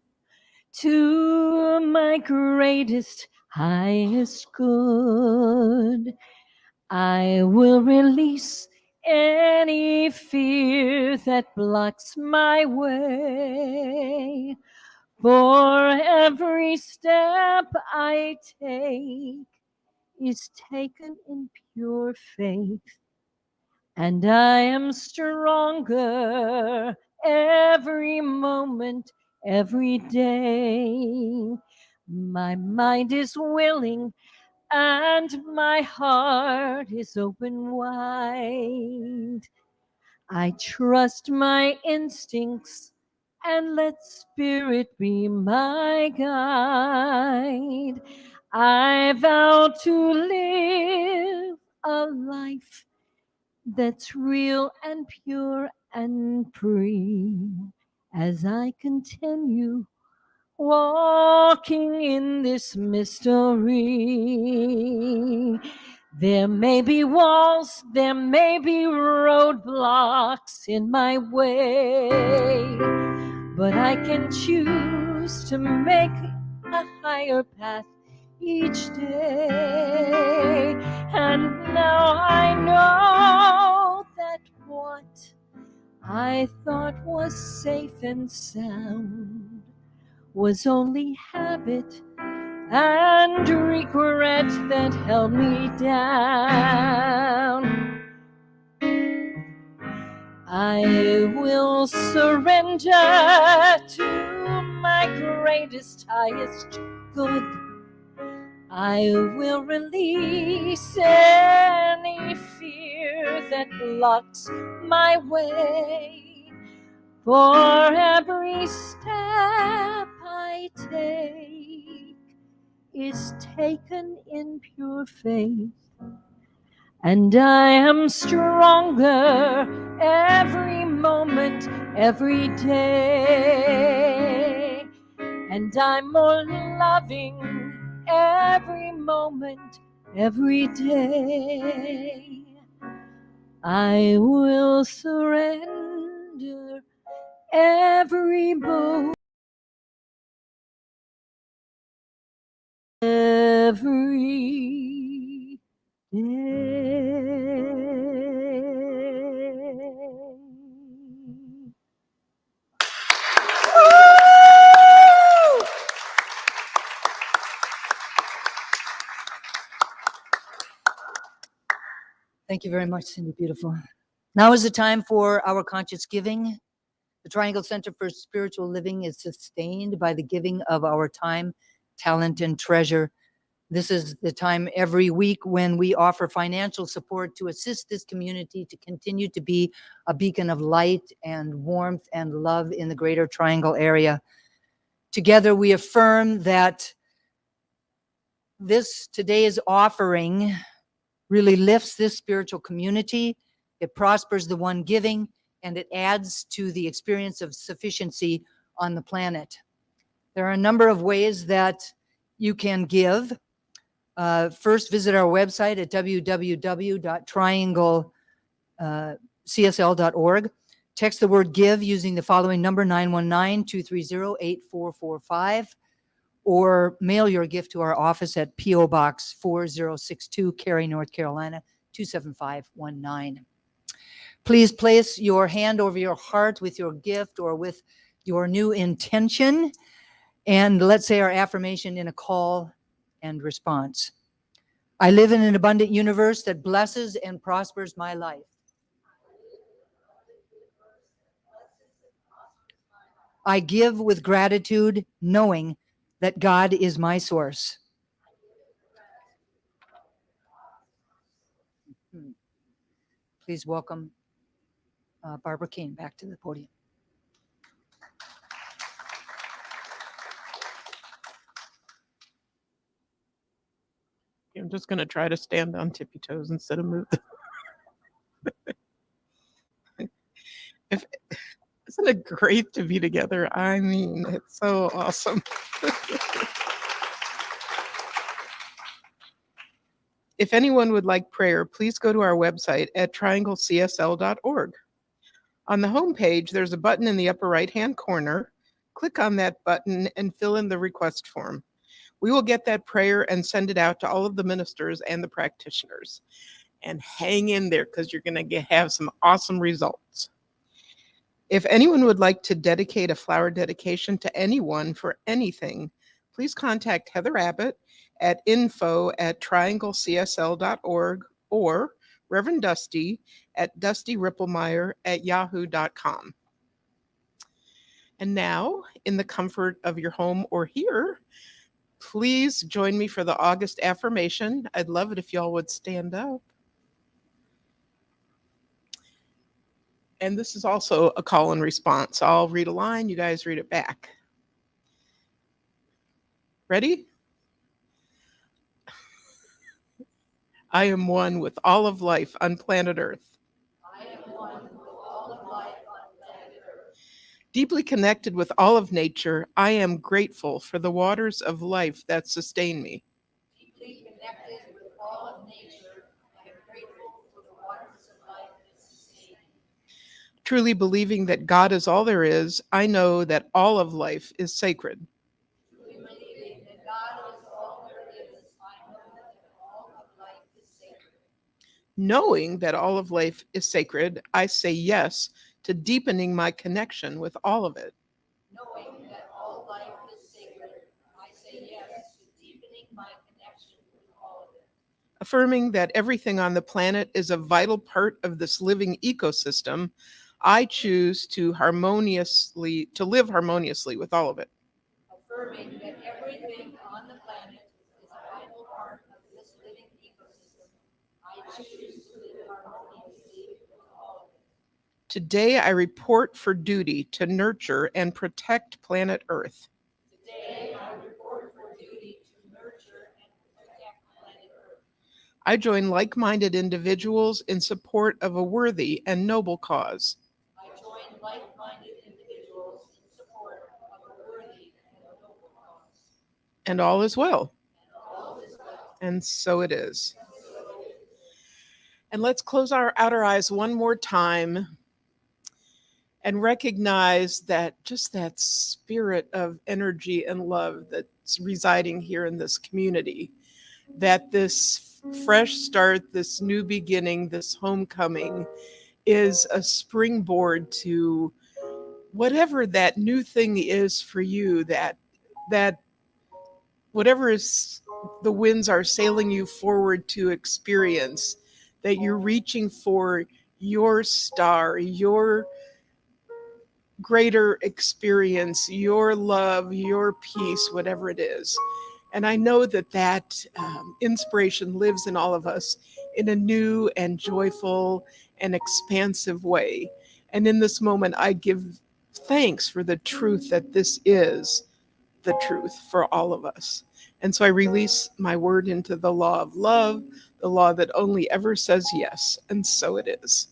to my greatest, highest good. I will release any fear that blocks my way. For every step I take is taken in pure faith, and I am stronger every moment, every day. My mind is willing and my heart is open wide. I trust my instincts and let spirit be my guide. I vow to live a life that's real and pure and free as I continue walking in this mystery. There may be walls, there may be roadblocks in my way, but I can choose to make a higher path each day. And now I know that what I thought was safe and sound was only habit and regret that held me down. I will surrender to my greatest, highest good. I will release any fear that blocks my way. For every step I take is taken in pure faith, and I am stronger every moment, every day, and I'm more loving every moment, every day. I will surrender every moment, every day. Thank you very much, Cindy. Beautiful. Now is the time for our conscious giving. The Triangle Center for Spiritual Living is sustained by the giving of our time, talent, and treasure. This is the time every week when we offer financial support to assist this community to continue to be a beacon of light and warmth and love in the Greater Triangle area. Together we affirm that today's offering really lifts this spiritual community. It prospers the one giving, and it adds to the experience of sufficiency on the planet. There are a number of ways that you can give. First, visit our website at www.trianglecsl.org. Text the word give using the following number, 919-230-8445, or mail your gift to our office at PO Box 4062, Cary, North Carolina, 27519. Please place your hand over your heart with your gift or with your new intention, and let's say our affirmation in a call and response. I live in an abundant universe that blesses and prospers my life. I give with gratitude, knowing that God is my source. Please welcome Barbara Kane back to the podium. I'm just going to try to stand on tippy toes instead of moving. Isn't it great to be together? I mean, it's so awesome. If anyone would like prayer, please go to our website at trianglecsl.org. On the homepage, there's a button in the upper right-hand corner. Click on that button and fill in the request form. We will get that prayer and send it out to all of the ministers and the practitioners. And hang in there, because you're going to have some awesome results. If anyone would like to dedicate a flower dedication to anyone for anything, please contact Heather Abbott at info@trianglecsl.org or Reverend Dusty at dustyrippelmeyer@yahoo.com. And now, in the comfort of your home or here, please join me for the August affirmation. I'd love it if y'all would stand up. And this is also a call and response. I'll read a line, you guys read it back. Ready? I am one with all of life on planet Earth. I am one with all of life on planet Earth. Deeply connected with all of nature, I am grateful for the waters of life that sustain me. Deeply connected with all of nature, I am grateful for the waters of life that sustain me. Truly believing that God is all there is, I know that all of life is sacred. Truly believing that God is all there is, I know that all of life is sacred. Knowing that all of life is sacred, I say yes to deepening my connection with all of it. Knowing that all life is sacred, I say yes to deepening my connection with all of it. Affirming that everything on the planet is a vital part of this living ecosystem, I choose to live harmoniously with all of it. Affirming that everything on the planet is a vital part of this living ecosystem, I choose to live harmoniously with all of it. Today, I report for duty to nurture and protect planet Earth. Today, I report for duty to nurture and protect planet Earth. I join like-minded individuals in support of a worthy and noble cause. I join like-minded individuals in support of a worthy and noble cause. And all is well. And all is well. And so it is. And let's close out our eyes one more time and recognize that just that spirit of energy and love that's residing here in this community, that this fresh start, this new beginning, this homecoming is a springboard to whatever that new thing is for you, that whatever is the winds are sailing you forward to experience, that you're reaching for your star, your greater experience, your love, your peace, whatever it is. And I know that inspiration lives in all of us in a new and joyful and expansive way. And in this moment, I give thanks for the truth that this is the truth for all of us. And so I release my word into the law of love, the law that only ever says yes. And so it is.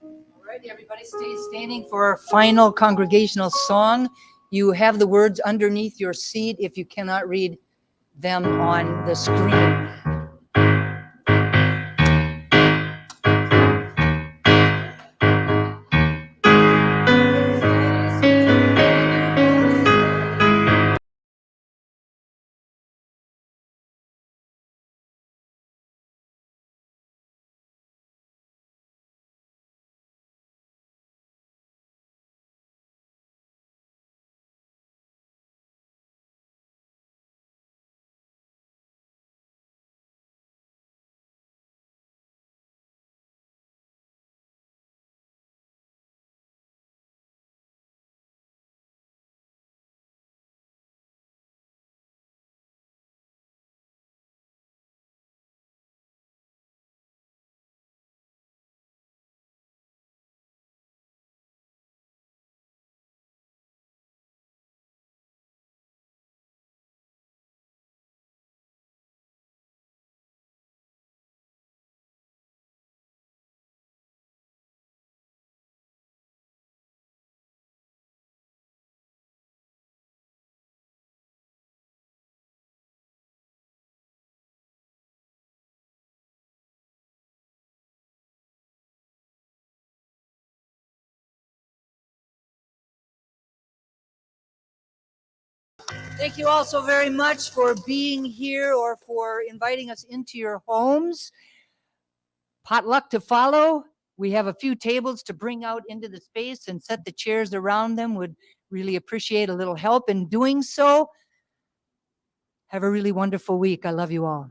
All right, everybody stay standing for our final congregational song. You have the words underneath your seat if you cannot read them on the screen. Thank you all so very much for being here or for inviting us into your homes. Potluck to follow. We have a few tables to bring out into the space and set the chairs around them. Would really appreciate a little help in doing so. Have a really wonderful week. I love you all.